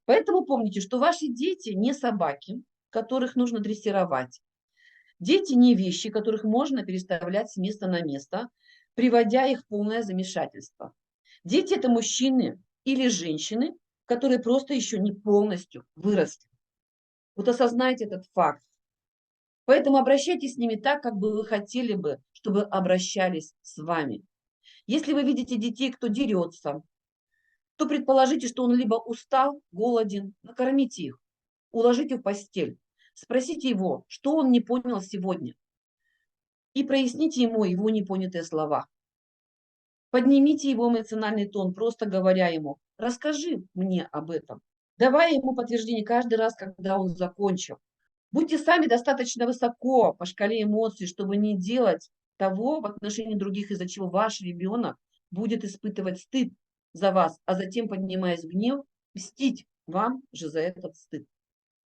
Поэтому помните, что ваши дети не собаки, которых нужно дрессировать. Дети не вещи, которых можно переставлять с места на место, приводя их в полное замешательство. Дети – это мужчины или женщины, которые просто еще не полностью выросли. Вот осознайте этот факт. Поэтому обращайтесь с ними так, как бы вы хотели бы, чтобы обращались с вами. Если вы видите детей, кто дерется, то предположите, что он либо устал, голоден, накормите их, уложите в постель, спросите его, что он не понял сегодня, и проясните ему его непонятые слова. Поднимите его эмоциональный тон, просто говоря ему: расскажи мне об этом. Давая ему подтверждение каждый раз, когда он закончил. Будьте сами достаточно высоко по шкале эмоций, чтобы не делать того в отношении других, из-за чего ваш ребенок будет испытывать стыд за вас, а затем, поднимаясь в гнев, мстить вам же за этот стыд.